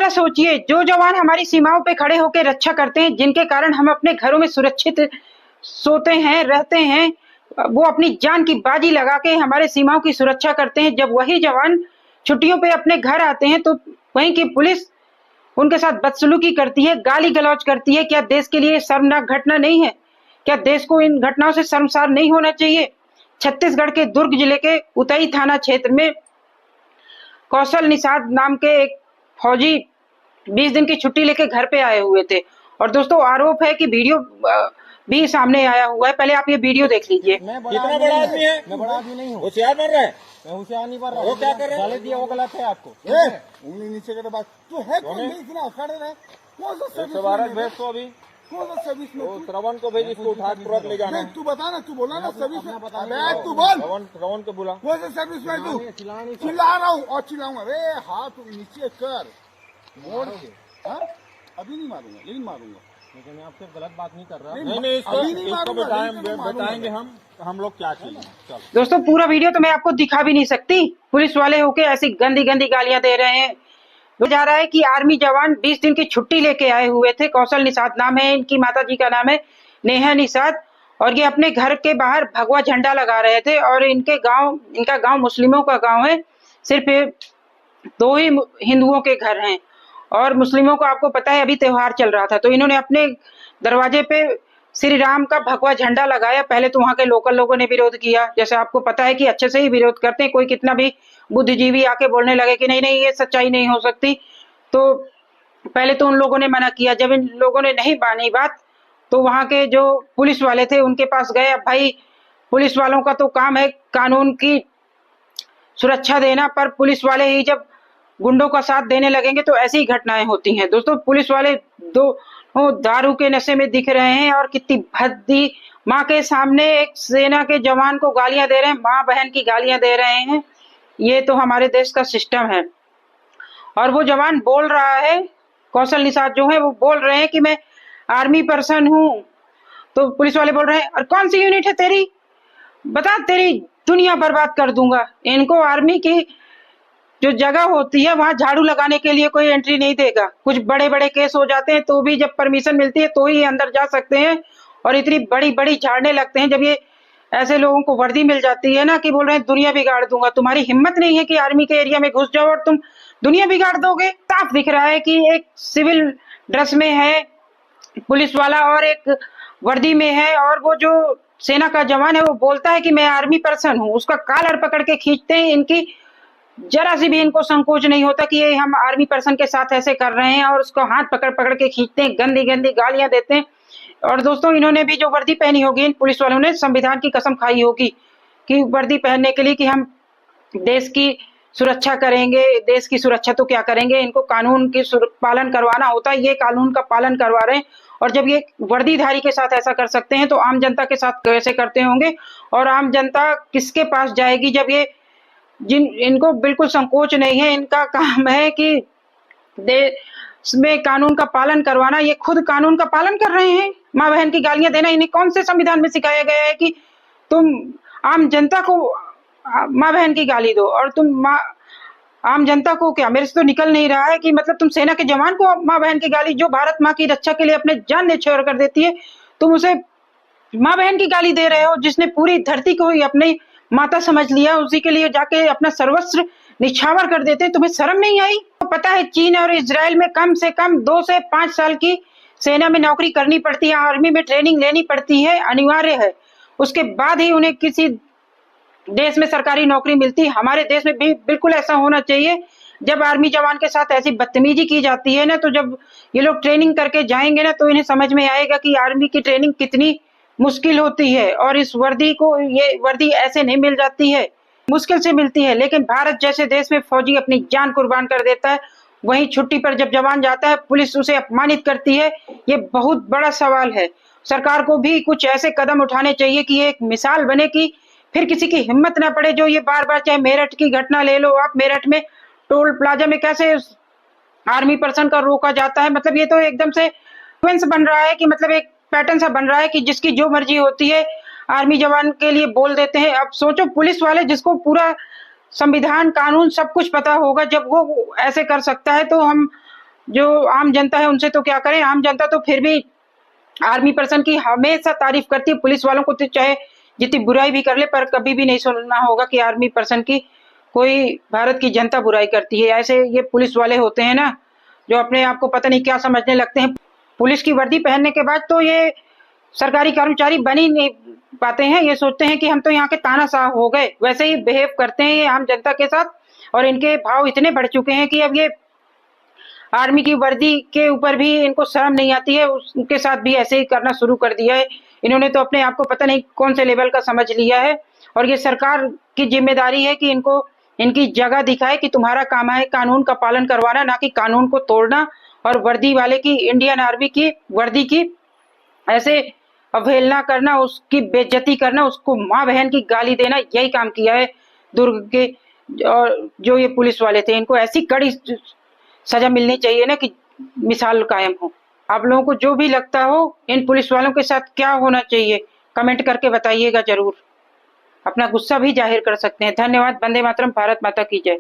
जरा सोचिए, जो जवान हमारी सीमाओं पे खड़े होकर रक्षा करते हैं, जिनके कारण हम अपने घरों में सुरक्षित सोते हैं, रहते हैं, वो अपनी जान की बाजी लगा के हमारे सीमाओं की सुरक्षा करते हैं। जब वही जवान छुट्टियों पे अपने घर आते हैं तो वहीं की पुलिस उनके साथ बदसलूकी करती है, गाली गलौज करती है। क्या देश के लिए शर्मनाक घटना नहीं है? क्या देश को इन घटनाओं से शर्मसार नहीं होना चाहिए? छत्तीसगढ़ के दुर्ग जिले के उतई थाना क्षेत्र में कौशल निषाद नाम के एक फौजी 20 दिन की छुट्टी लेके घर पे आए हुए थे। और दोस्तों, आरोप है कि वीडियो भी सामने आया हुआ है। पहले आप ये वीडियो देख लीजिए। कितना बड़ा आदमी है? मैं बड़ा आदमी नहीं हूँ। होशियार बन रहा है? मैं होशियार नहीं बन रहा। वो क्या कर रहा है? गाली दिया वो गलत है आपको। उंगली नीचे कर बात तो है कौन? नहीं इतना खड़े रहे। कौन सा 112 भेज तो अभी कौन सा सर्विस में? श्रवण को भेज, इसको उठा तुरंत ले जाना। तू बता ना, तू बोला ना सर्विस में। अबे तू बोल, श्रवण को बुला। कौन सा सर्विस में? तू चिल्ला रहा हूँ और चिल्लाऊंगा। अरे हाथ नीचे कर, मोड़ के। हाँ अभी नहीं मारूंगा, लेकिन मारूंगा। लेकिन मैं आपसे गलत बात नहीं कर रहा। नहीं, इसको बताएंगे हम लोग क्या चाहिए। दोस्तों, पूरा वीडियो तो मैं आपको दिखा भी नहीं सकती। पुलिस वाले होके ऐसी गंदी गंदी गालियां दे रहे हैं। जा रहा है कि आर्मी जवान 20 दिन की छुट्टी लेके आए हुए थे। कौशल निषाद नाम है, इनकी माताजी का नाम है नेहा निषाद। और ये अपने घर के बाहर भगवा झंडा लगा रहे थे। और इनका गांव मुस्लिमों का गांव है। सिर्फ 2 ही हिंदुओं के घर हैं और मुस्लिमों को आपको पता है अभी त्योहार चल रहा था, तो इन्होंने अपने दरवाजे पे श्री राम का भगवा झंडा लगाया। पहले तो वहां के लोकल लोगों ने विरोध किया, जैसे आपको पता है कि अच्छे से ही विरोध करते हैं। कोई कितना भी बुद्धिजीवी आके बोलने लगे कि नहीं नहीं ये सच्चाई नहीं हो सकती, तो पहले तो उन लोगों ने मना किया। जब इन लोगों ने नहीं मानी बात, तो वहां के जो पुलिस वाले थे उनके पास गए। अब भाई, पुलिस वालों का तो काम है कानून की सुरक्षा देना, पर पुलिस वाले ही जब गुंडों का साथ देने लगेंगे तो ऐसी ही घटनाएं होती हैं। दोस्तों, पुलिस वाले दारू के नशे में दिख रहे हैं और कितनी भद्दी माँ के सामने एक सेना के जवान को गालियां दे रहे हैं, माँ बहन की गालियां दे रहे हैं। ये तो हमारे देश का सिस्टम है। और वो जवान बोल रहा है, कौशल निषाद जो है वो बोल रहे हैं कि मैं आर्मी पर्सन हूँ। तो पुलिस वाले बोल रहे हैं, और कौन सी यूनिट है तेरी, बता, तेरी दुनिया बर्बाद कर दूंगा। इनको आर्मी की जो जगह होती है वहां झाड़ू लगाने के लिए कोई एंट्री नहीं देगा। कुछ बड़े बड़े केस हो जाते हैं तो भी जब परमिशन मिलती है तो ही अंदर जा सकते हैं, और इतनी बड़ी बड़ी झाड़ने लगते हैं जब ये ऐसे लोगों को वर्दी मिल जाती है ना कि बोल रहे हैं दुनिया बिगाड़ दूंगा। तुम्हारी हिम्मत नहीं है कि आर्मी के एरिया में घुस जाओ और तुम दुनिया बिगाड़ दोगे। साफ दिख रहा है कि एक सिविल ड्रेस में है पुलिस वाला और एक वर्दी में है, और वो जो सेना का जवान है वो बोलता है कि मैं आर्मी पर्सन हूँ। उसका कॉलर पकड़ के खींचते हैं। इनकी जरा सी भी इनको संकोच नहीं होता कि ये हम आर्मी पर्सन के साथ ऐसे कर रहे हैं, और उसको हाथ पकड़ पकड़ के खींचते हैं, गंदी गंदी गालियां देते हैं। और दोस्तों, इन्होंने भी जो वर्दी पहनी होगी, इन पुलिस वालों ने संविधान की कसम खाई होगी कि वर्दी पहनने के लिए कि हम देश की सुरक्षा करेंगे। देश की सुरक्षा तो क्या करेंगे, इनको कानून की पालन करवाना होता है। ये कानून का पालन करवा रहे हैं, और जब ये वर्दीधारी के साथ ऐसा कर सकते हैं तो आम जनता के साथ कैसे करते होंगे। और आम जनता किसके पास जाएगी जब ये इनको बिल्कुल संकोच नहीं है। इनका काम है कि देश में कानून का पालन करवाना। ये खुद कानून का पालन कर रहे हैं। माँ बहन की गालियां देना इन्हें कौन से संविधान में सिखाया गया है कि तुम आम जनता को माँ बहन की गाली दो, और तुम आम जनता को क्या, मेरे से तो निकल नहीं रहा है कि मतलब तुम सेना के जवान को माँ बहन की गाली, जो भारत माँ की रक्षा के लिए अपने जान न्यौछावर कर देती है, तुम उसे माँ बहन की गाली दे रहे हो, जिसने पूरी धरती को ही अपनी माता समझ लिया, उसी के लिए जाके अपना सर्वस्व निछावर कर देते हैं। तुम्हें शर्म नहीं आई? तो पता है चीन और इजराइल में कम से कम 2 से 5 साल की सेना में नौकरी करनी पड़ती है, आर्मी में ट्रेनिंग लेनी पड़ती है, अनिवार्य है। उसके बाद ही उन्हें किसी देश में सरकारी नौकरी मिलती है। हमारे देश में भी बिल्कुल ऐसा होना चाहिए। जब आर्मी जवान के साथ ऐसी बदतमीजी की जाती है ना, तो जब ये लोग ट्रेनिंग करके जाएंगे ना, तो इन्हें समझ में आएगा कि आर्मी की ट्रेनिंग कितनी मुश्किल होती है। और इस वर्दी को, ये वर्दी ऐसे नहीं मिल जाती है, मुश्किल से मिलती है। लेकिन भारत जैसे देश में फौजी अपनी जान कुर्बान कर देता है, वहीं छुट्टी पर जब जवान जाता है पुलिस उसे अपमानित करती है। ये बहुत बड़ा सवाल है। सरकार को भी कुछ ऐसे कदम उठाने चाहिए कि ये एक मिसाल बने कि फिर किसी की हिम्मत ना पड़े जो ये बार बार, चाहे मेरठ की घटना ले लो आप, मेरठ में टोल प्लाजा में कैसे आर्मी पर्सन का रोका जाता है। मतलब ये तो एकदम से बन रहा है कि मतलब एक पैटर्न सा बन रहा है कि जिसकी जो मर्जी होती है आर्मी जवान के लिए बोल देते हैं। अब सोचो, पुलिस वाले जिसको पूरा संविधान कानून सब कुछ पता होगा, जब वो ऐसे कर सकता है, तो हम जो आम जनता है उनसे तो क्या करें, आम जनता तो फिर भी आर्मी पर्सन की हमेशा तारीफ करती है। पुलिस वालों को तो चाहे जितनी बुराई भी कर ले, पर कभी भी नहीं सुनना होगा कि आर्मी पर्सन की कोई भारत की जनता बुराई करती है। ऐसे ये पुलिस वाले होते हैं ना, जो अपने आप को पता नहीं क्या समझने लगते हैं। पुलिस की वर्दी पहनने के बाद तो ये सरकारी कर्मचारी बन ही नहीं पाते हैं। ये सोचते हैं कि हम तो यहाँ के तानाशाह हो गए। वैसे ही बिहेव करते हैं ये आम जनता के साथ, और इनके भाव इतने बढ़ चुके हैं कि अब ये आर्मी की वर्दी के ऊपर भी इनको शर्म नहीं आती है, उसके साथ भी ऐसे ही करना शुरू कर दिया है। इन्होंने तो अपने आप को पता नहीं कौन से लेवल का समझ लिया है, और ये सरकार की जिम्मेदारी है कि इनको इनकी जगह दिखाए कि तुम्हारा काम है कानून का पालन करवाना, ना कि कानून को तोड़ना। और वर्दी वाले की, इंडियन आर्मी की वर्दी की ऐसे अवहेलना करना, उसकी बेइज्जती करना, उसको माँ बहन की गाली देना, यही काम किया है दुर्ग के और जो ये पुलिस वाले थे। इनको ऐसी कड़ी सजा मिलनी चाहिए ना कि मिसाल कायम हो। आप लोगों को जो भी लगता हो इन पुलिस वालों के साथ क्या होना चाहिए, कमेंट करके बताइएगा जरूर। अपना गुस्सा भी जाहिर कर सकते हैं। धन्यवाद। वंदे मातरम। भारत माता की जय।